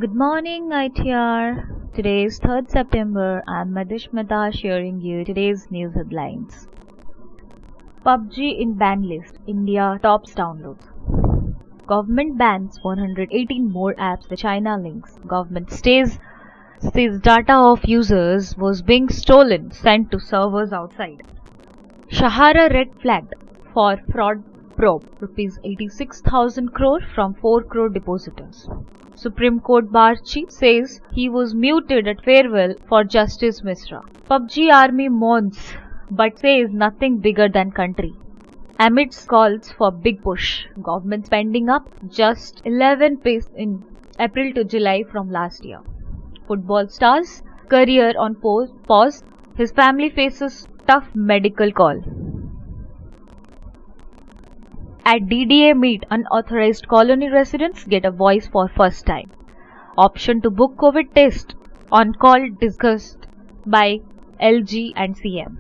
Good morning, ITR. Today is 3rd September. I'm Madish Mehta sharing you today's news headlines. PUBG in ban list. India tops downloads. Government bans 118 more apps with China links. Government says data of users was being stolen, sent to servers outside. Shahara red flagged for fraud probe. Rupees 86,000 crore from 4 crore depositors. Supreme Court Bar Chief says he was muted at farewell for Justice Misra. PUBG army mourns but says nothing bigger than country. Amidst calls for big push, government spending up just 11 pace in April to July from last year. Football stars career on pause. His family faces tough medical call. At DDA meet, unauthorized colony residents get a voice for first time. Option to book COVID test on call discussed by LG and CM.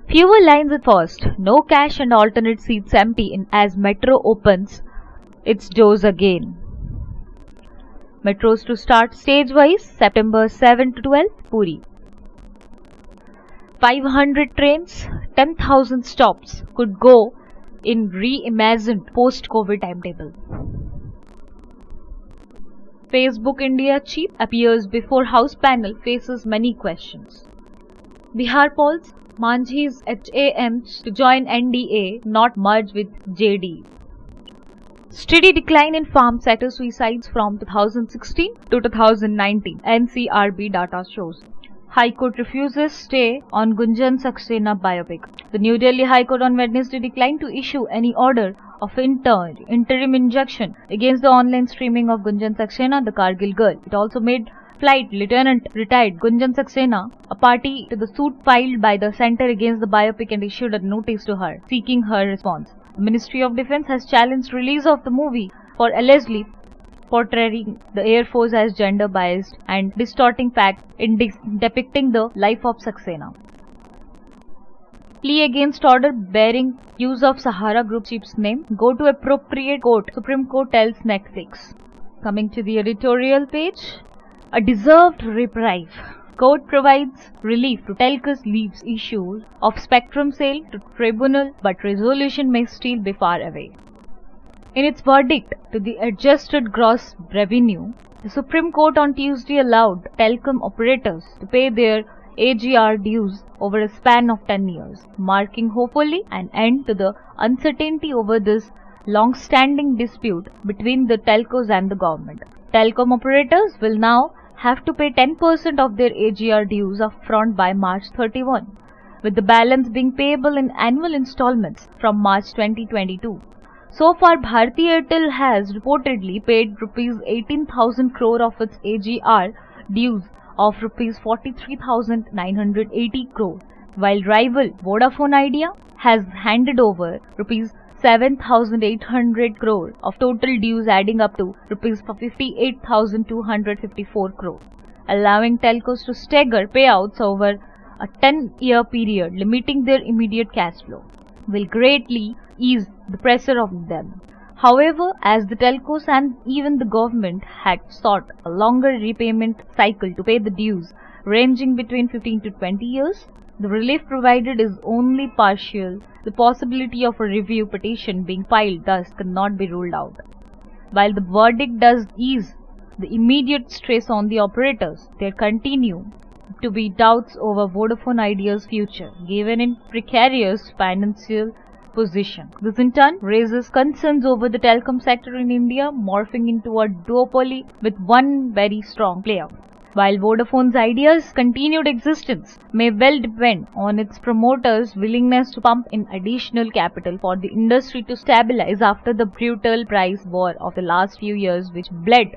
Fewer lines at first. No cash and alternate seats empty as Metro opens its doors again. Metros to start stage-wise September 7 to 12, Puri. 500 trains, 10,000 stops could go in reimagined post-COVID timetable. Facebook India chief appears before House panel, faces many questions. Bihar polls, Manjhi's HAMs to join NDA, not merge with JD. Steady decline in farm sector suicides from 2016 to 2019, NCRB data shows. High Court refuses stay on Gunjan Saxena biopic. The New Delhi High Court on Wednesday declined to issue any order of interim injunction against the online streaming of Gunjan Saxena, the Kargil girl. It also made Flight Lieutenant retired Gunjan Saxena a party to the suit filed by the Centre against the biopic and issued a notice to her, seeking her response. The Ministry of Defence has challenged release of the movie for allegedly portraying the Air Force as gender-biased and distorting facts in depicting the life of Saxena. Plea against order bearing use of Sahara Group chief's name. Go to appropriate court. Supreme Court tells Netflix. Coming to the editorial page. A deserved reprieve. Court provides relief to telcos, leaves issue of spectrum sale to tribunal, but resolution may still be far away. In its verdict to the adjusted gross revenue, the Supreme Court on Tuesday allowed telecom operators to pay their AGR dues over a span of 10 years, marking hopefully an end to the uncertainty over this long-standing dispute between the telcos and the government. Telecom operators will now have to pay 10% of their AGR dues upfront by March 31, with the balance being payable in annual installments from March 2022. So far, Bharti Airtel has reportedly paid rupees 18,000 crore of its AGR dues of rupees 43,980 crore, while rival Vodafone Idea has handed over rupees 7,800 crore of total dues, adding up to rupees 58,254 crore, allowing telcos to stagger payouts over a 10-year period, limiting their immediate cash flow, will greatly ease the pressure of them. However, as the telcos and even the government had sought a longer repayment cycle to pay the dues ranging between 15 to 20 years, the relief provided is only partial. The possibility of a review petition being filed thus cannot be ruled out. While the verdict does ease the immediate stress on the operators, there continue to be doubts over Vodafone Idea's future, given in precarious financial position. This in turn raises concerns over the telecom sector in India morphing into a duopoly with one very strong player. While Vodafone's Idea's continued existence may well depend on its promoters' willingness to pump in additional capital for the industry to stabilize after the brutal price war of the last few years, which bled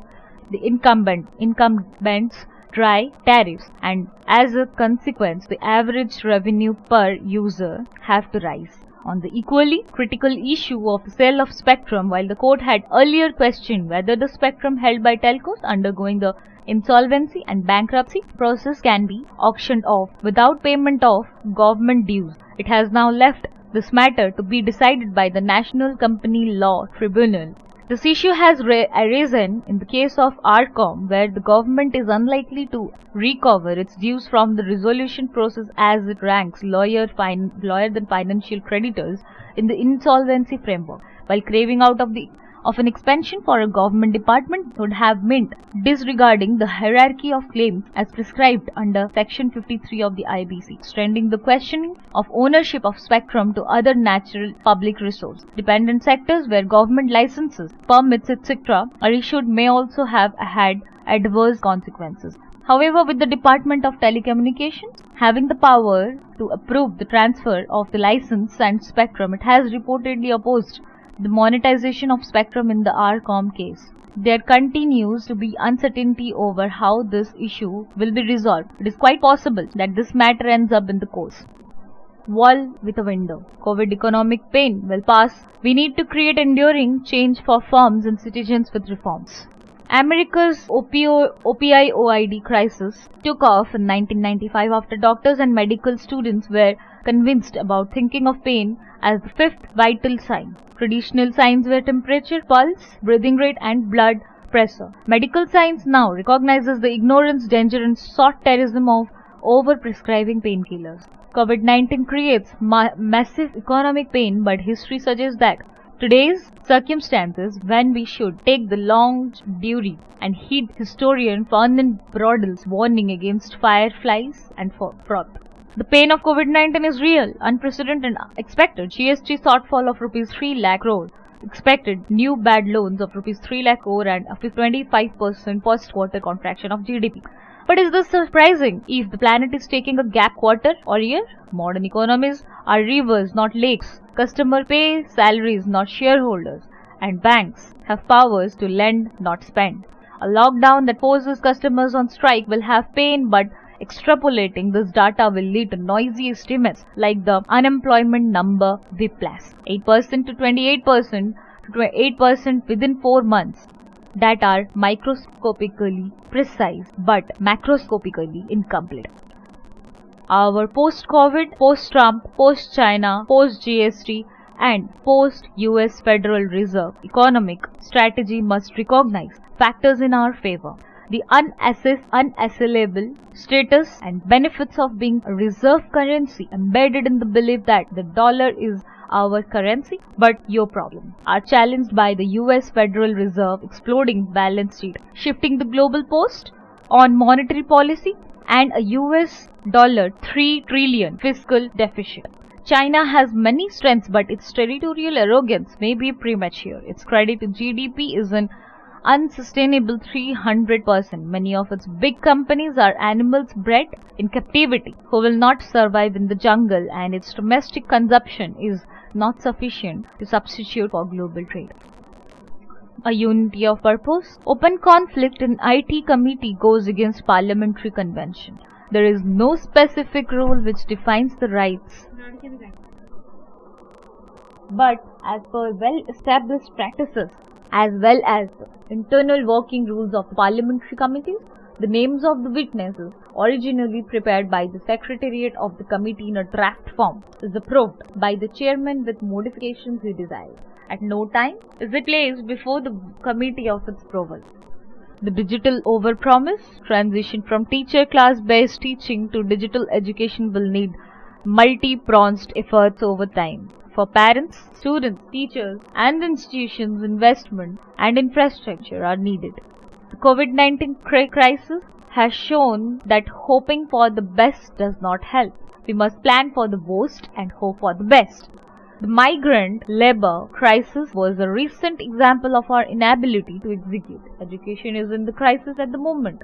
the incumbents dry tariffs, and as a consequence the average revenue per user have to rise. On the equally critical issue of the sale of spectrum, while the court had earlier questioned whether the spectrum held by telcos undergoing the insolvency and bankruptcy process can be auctioned off without payment of government dues, it has now left this matter to be decided by the National Company Law Tribunal This issue has arisen in the case of RCOM, where the government is unlikely to recover its dues from the resolution process as it ranks lower than financial creditors in the insolvency framework, while craving out of an expansion for a government department would have meant disregarding the hierarchy of claims as prescribed under Section 53 of the IBC, extending the questioning of ownership of spectrum to other natural public resource dependent sectors where government licenses, permits, etc. are issued may also have had adverse consequences. However, with the Department of Telecommunications having the power to approve the transfer of the license and spectrum, it has reportedly opposed the monetization of spectrum in the RCOM case. There continues to be uncertainty over how this issue will be resolved. It is quite possible that this matter ends up in the courts. Wall with a window. COVID economic pain will pass. We need to create enduring change for firms and citizens with reforms. America's opioid crisis took off in 1995 after doctors and medical students were convinced about thinking of pain as the fifth vital sign. Traditional signs were temperature, pulse, breathing rate and blood pressure. Medical science now recognizes the ignorance, danger and soft-terrorism of over-prescribing painkillers. COVID-19 creates massive economic pain, but history suggests that today's circumstances when we should take the long duty and heed historian Fernand Braudel's warning against fireflies and froth. The pain of COVID-19 is real, unprecedented and expected. GST shortfall of rupees 3 lakh crore. Expected new bad loans of rupees 3 lakh crore and up to 25% post-quarter contraction of GDP. But is this surprising if the planet is taking a gap quarter or year? Modern economies are rivers, not lakes. Customer pay salaries, not shareholders. And banks have powers to lend, not spend. A lockdown that forces customers on strike will have pain, but extrapolating this data will lead to noisy estimates like the unemployment number whiplash, 8% to 28% to 8% within 4 months, that are microscopically precise but macroscopically incomplete. Our post-COVID, post-Trump, post-China, post-GST and post-US Federal Reserve economic strategy must recognize factors in our favor. The unassailable status and benefits of being a reserve currency embedded in the belief that the dollar is our currency but your problem are challenged by the US Federal Reserve exploding balance sheet, shifting the global post on monetary policy and a US $3 trillion fiscal deficit. China has many strengths, but its territorial arrogance may be premature. Its credit to GDP is an unsustainable 300%. Many of its big companies are animals bred in captivity who will not survive in the jungle, and its domestic consumption is not sufficient to substitute for global trade. A unity of purpose. Open conflict in IT committee goes against parliamentary convention. There is no specific rule which defines the rights, but as per well-established practices as well as the internal working rules of parliamentary committees, the names of the witnesses, originally prepared by the Secretariat of the committee in a draft form, is approved by the chairman with modifications he desires. At no time is it placed before the committee of its approval. The digital overpromise. Transition from teacher class-based teaching to digital education will need multi-pronged efforts over time. For parents, students, teachers and institutions, investment and infrastructure are needed. The COVID-19 crisis has shown that hoping for the best does not help. We must plan for the worst and hope for the best. The migrant labor crisis was a recent example of our inability to execute. Education is in the crisis at the moment.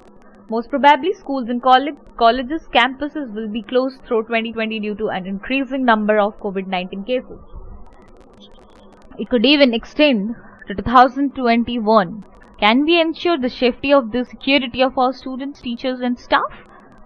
Most probably, schools and colleges, campuses will be closed through 2020 due to an increasing number of COVID-19 cases. It could even extend to 2021. Can we ensure the safety of the security of our students, teachers and staff?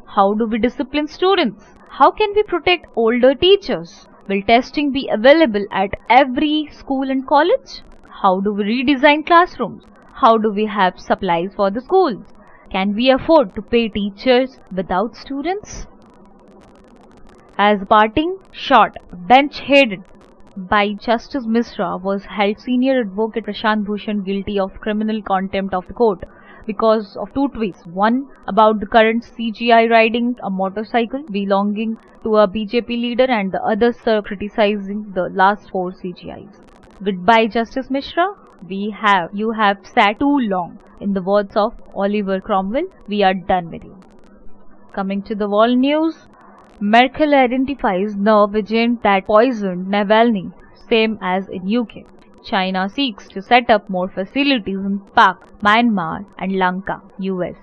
How do we discipline students? How can we protect older teachers? Will testing be available at every school and college? How do we redesign classrooms? How do we have supplies for the schools? Can we afford to pay teachers without students? As parting shot, bench-headed by Justice Misra was held senior advocate Prashant Bhushan guilty of criminal contempt of the court because of two tweets. One about the current CGI riding a motorcycle belonging to a BJP leader, and the other sir criticizing the last four CGIs. Goodbye, Justice Mishra. You have sat too long. In the words of Oliver Cromwell, we are done with you. Coming to the world news, Merkel identifies nerve agent that poisoned Navalny, same as in UK. China seeks to set up more facilities in Pak, Myanmar and Lanka, US.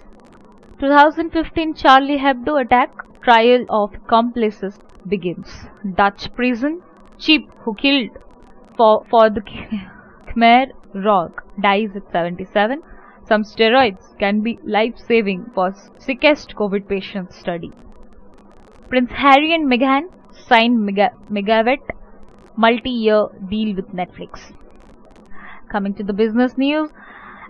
2015 Charlie Hebdo attack, trial of accomplices begins. Dutch prison, chief who killed for the Khmer Rouge dies at 77. Some steroids can be life-saving for sickest COVID patient study. Prince Harry and Meghan sign megawatt multi-year deal with Netflix. Coming to the business news,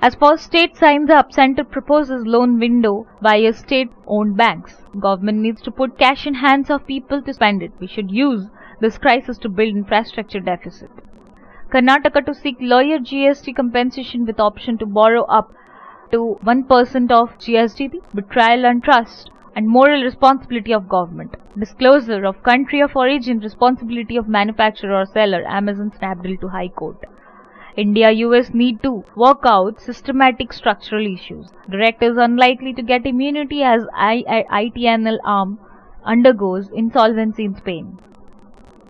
as First State signs up, Center proposes loan window via state-owned banks. Government needs to put cash in hands of people to spend it. We should use this crisis to build infrastructure deficit. Karnataka to seek lawyer GST compensation with option to borrow up to 1% of GSDP, betrayal and trust, and moral responsibility of government. Disclosure of country of origin, responsibility of manufacturer or seller, Amazon Snapdeal to High Court. India-US need to work out systematic structural issues. Directors unlikely to get immunity as ITNL arm undergoes insolvency in Spain.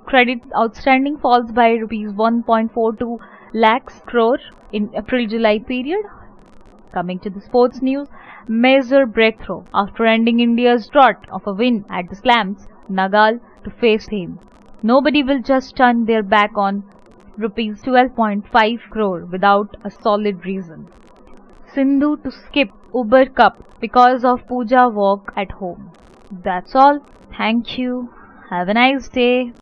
Credit outstanding falls by rupees 1.42 lakhs crore in April-July period. Coming to the sports news, major breakthrough after ending India's drought of a win at the Slams, Nagal to face him. Nobody will just turn their back on rupees 12.5 crore without a solid reason. Sindhu to skip Uber Cup because of puja work at home. That's all. Thank you. Have a nice day.